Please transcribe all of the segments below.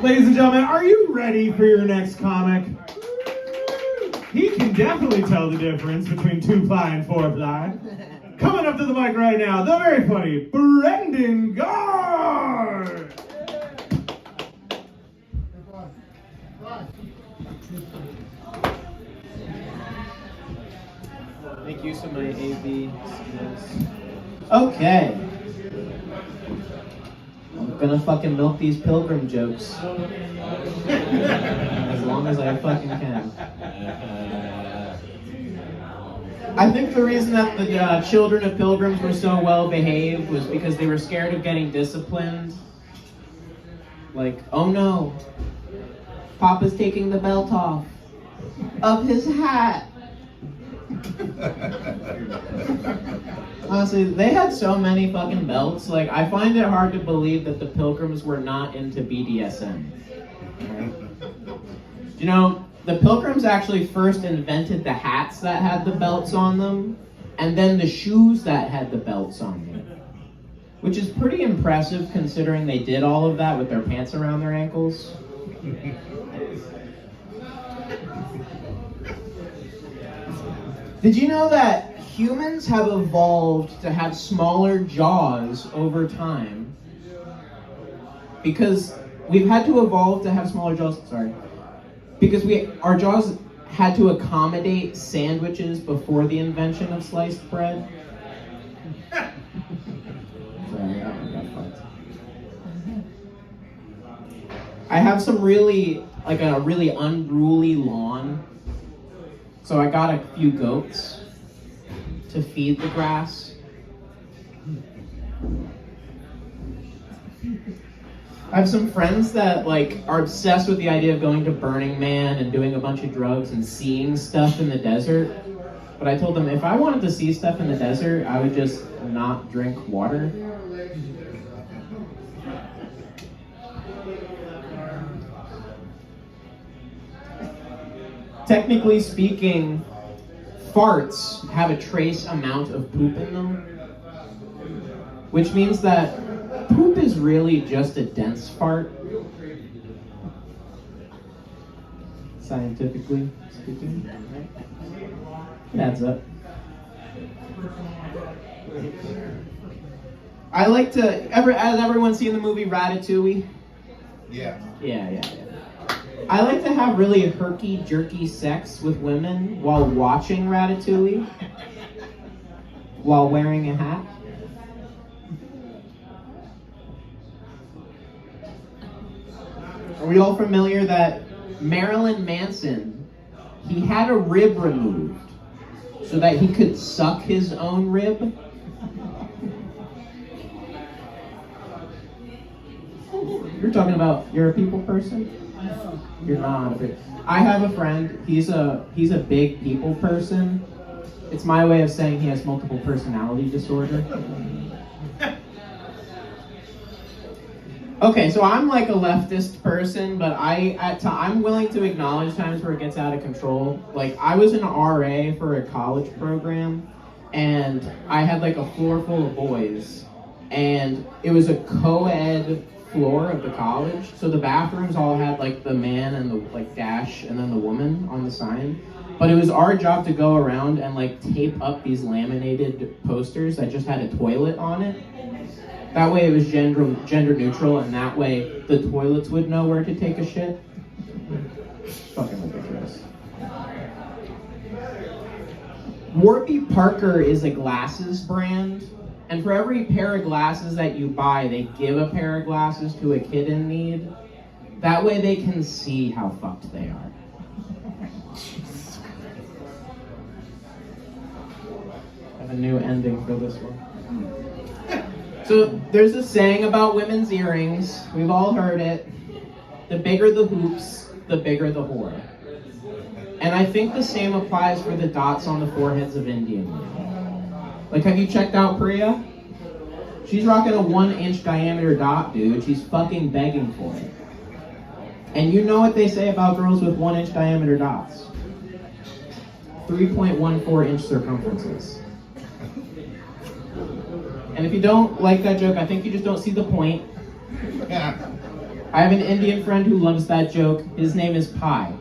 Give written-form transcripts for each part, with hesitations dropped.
Ladies and gentlemen, are you ready for your next comic? He can definitely tell the difference between 2-ply and 4-ply. Coming up to the mic right now, the very funny Brendan Gard! Make use of my AV skills. Okay. I'm gonna fucking milk these pilgrim jokes. As long as I fucking can. I think the reason that the children of pilgrims were so well behaved was because they were scared of getting disciplined. Like, oh no, Papa's taking the belt off of his hat. Honestly, they had so many fucking belts. Like, I find it hard to believe that the pilgrims were not into BDSM. Right? You know, the pilgrims actually first invented the hats that had the belts on them, and then the shoes that had the belts on them. Which is pretty impressive considering they did all of that with their pants around their ankles. Did you know that humans have evolved to have smaller jaws over time? Because we've had to evolve to have smaller jaws, because our jaws had to accommodate sandwiches before the invention of sliced bread. I have a really unruly lawn. So I got a few goats to feed the grass. I have some friends that are obsessed with the idea of going to Burning Man and doing a bunch of drugs and seeing stuff in the desert. But I told them if I wanted to see stuff in the desert, I would just not drink water. Technically speaking, farts have a trace amount of poop in them, which means that poop is really just a dense fart, scientifically speaking. It adds up. I like to, has everyone seen the movie Ratatouille? Yeah. Yeah. I like to have really herky-jerky sex with women while watching Ratatouille, while wearing a hat. Are we all familiar that Marilyn Manson, he had a rib removed so that he could suck his own rib? You're talking about, you're a people person? You're not. I have a friend, he's a big people person. It's my way of saying he has multiple personality disorder. Okay, so I'm like a leftist person, but I'm willing to acknowledge times where it gets out of control. Like, I was an RA for a college program, and I had like a floor full of boys, and it was a co-ed floor of the college, so the bathrooms all had like the man and the dash and then the woman on the sign, but it was our job to go around and like tape up these laminated posters that just had a toilet on it. That way it was gender neutral, and that way the toilets would know where to take a shit. Fucking ridiculous. Warby Parker is a glasses brand. And for every pair of glasses that you buy, they give a pair of glasses to a kid in need. That way they can see how fucked they are. I have a new ending for this one. So there's a saying about women's earrings. We've all heard it. The bigger the hoops, the bigger the whore. And I think the same applies for the dots on the foreheads of Indian women. Like, have you checked out Priya? She's rocking a 1-inch diameter dot, dude. She's fucking begging for it. And you know what they say about girls with 1-inch diameter dots? 3.14-inch circumferences. And if you don't like that joke, I think you just don't see the point. I have an Indian friend who loves that joke. His name is Pi.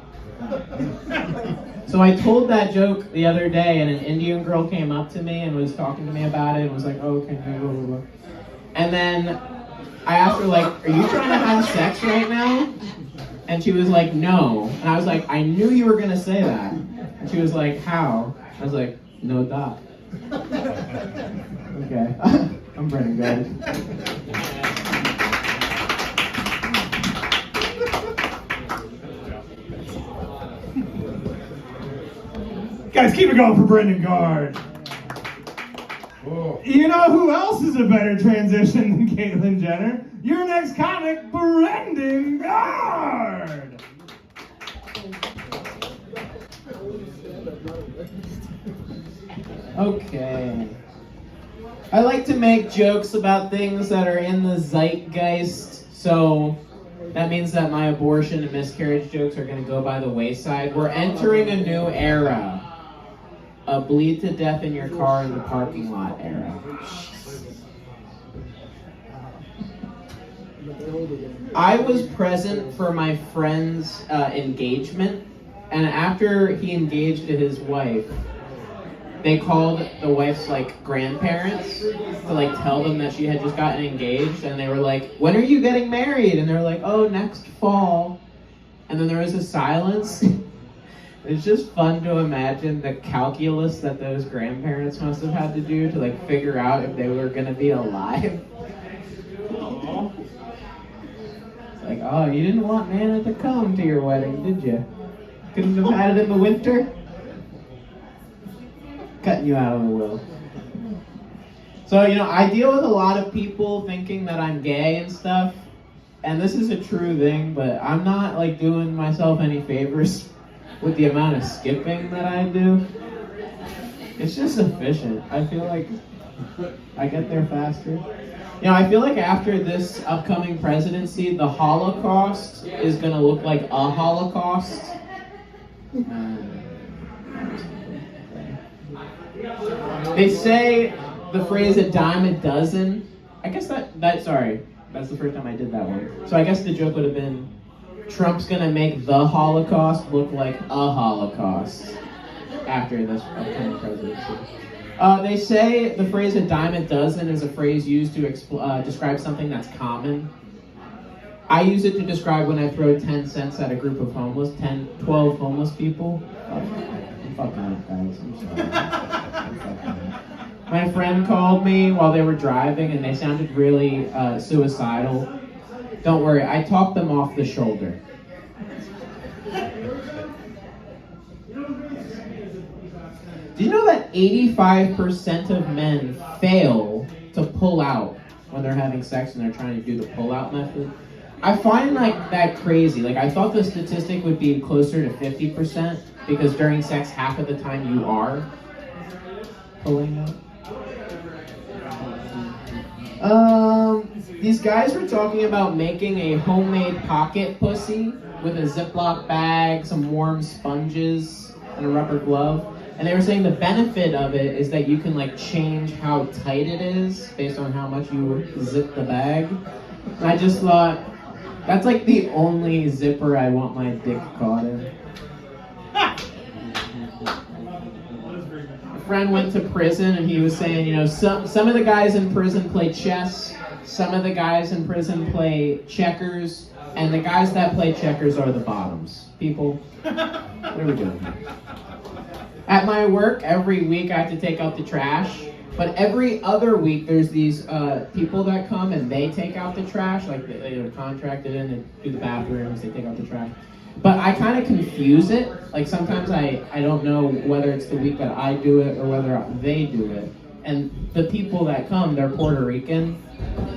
So I told that joke the other day, and an Indian girl came up to me and was talking to me about it and was like, oh, can you blah, blah, blah. And then I asked her, like, are you trying to have sex right now? And she was like, no. And I was like, I knew you were going to say that. And she was like, how? I was like, no doubt. Okay. I'm Brendan Gardner. Guys, keep it going for Brendan Gard. Whoa. You know who else is a better transition than Caitlyn Jenner? Your next comic, Brendan Gard. Okay. I like to make jokes about things that are in the zeitgeist, so that means that my abortion and miscarriage jokes are going to go by the wayside. We're entering a new era. A bleed to death in your car in the parking lot era. I was present for my friend's engagement, and after he engaged his wife, they called the wife's like grandparents to like tell them that she had just gotten engaged, and they were like, when are you getting married? And they were like, oh, next fall. And then there was a silence. It's just fun to imagine the calculus that those grandparents must have had to do to like figure out if they were gonna be alive. It's like, oh, you didn't want Nana to come to your wedding, did you? Couldn't have had it in the winter? Cutting you out of the will. So, I deal with a lot of people thinking that I'm gay and stuff, and this is a true thing, but I'm not like doing myself any favors with the amount of skipping that I do. It's just efficient. I feel like I get there faster. I feel like after this upcoming presidency, the Holocaust is going to look like a Holocaust. They say the phrase a dime a dozen. I guess that's the first time I did that one. So I guess the joke would have been, Trump's gonna make the Holocaust look like a Holocaust after this upcoming presidency. They say the phrase a dime a dozen is a phrase used to describe something that's common. I use it to describe when I throw 10 cents at a group of 12 homeless people. I'm fucking up, guys. I'm sorry. I'm fucking up. My friend called me while they were driving and they sounded really suicidal. Don't worry, I talked them off the shoulder. Do you know that 85% of men fail to pull out when they're having sex and they're trying to do the pull-out method? I find that crazy. I thought the statistic would be closer to 50% because during sex, half of the time you are pulling out. These guys were talking about making a homemade pocket pussy with a Ziploc bag, some warm sponges, and a rubber glove. And they were saying the benefit of it is that you can change how tight it is based on how much you zip the bag. And I just thought, that's the only zipper I want my dick caught in. A friend went to prison and he was saying, some of the guys in prison play chess, some of the guys in prison play checkers, and the guys that play checkers are the bottoms. People, what are we doing here? At my work, every week I have to take out the trash, but every other week there's these people that come and they take out the trash, they're contracted in and do the bathrooms, they take out the trash. But I kind of confuse it. Sometimes I don't know whether it's the week that I do it or whether they do it. And the people that come, they're Puerto Rican.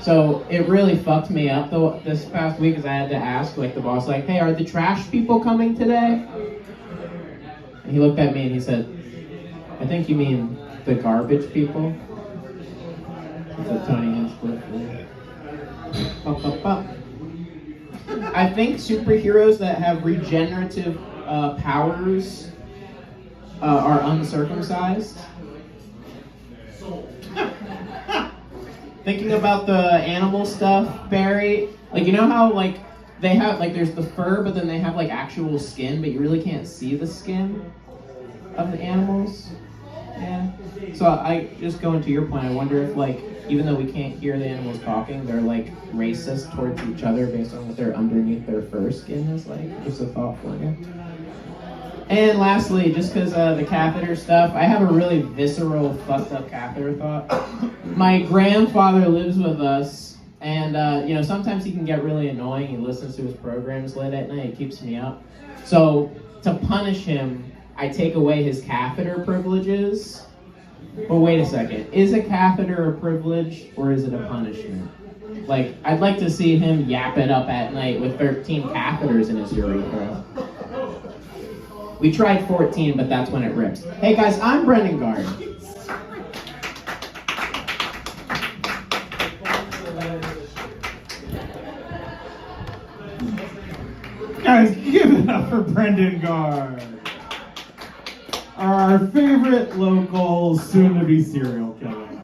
So it really fucked me up this past week, because I had to ask the boss, hey, are the trash people coming today? And he looked at me and he said, I think you mean the garbage people. That's what Tony Hinchcliffe. I think superheroes that have regenerative powers are uncircumcised. Thinking about the animal stuff, Barry, you know how they have like there's the fur, but then they have like actual skin, but you really can't see the skin of the animals. Yeah. So I just going to your point, I wonder if like even though we can't hear the animals talking, they're like racist towards each other based on what they're underneath their fur skin is like. Just a thought for you. And lastly, just because the catheter stuff, I have a really visceral, fucked up catheter thought. My grandfather lives with us, and sometimes he can get really annoying. He listens to his programs late at night. It keeps me up. So to punish him, I take away his catheter privileges. But wait a second, is a catheter a privilege or is it a punishment? Like, I'd like to see him yap it up at night with 13 catheters in his urethra. We tried 14, but that's when it rips. Hey guys, I'm Brendan Gard. Guys, give it up for Brendan Gard. Our favorite local soon-to-be serial killer.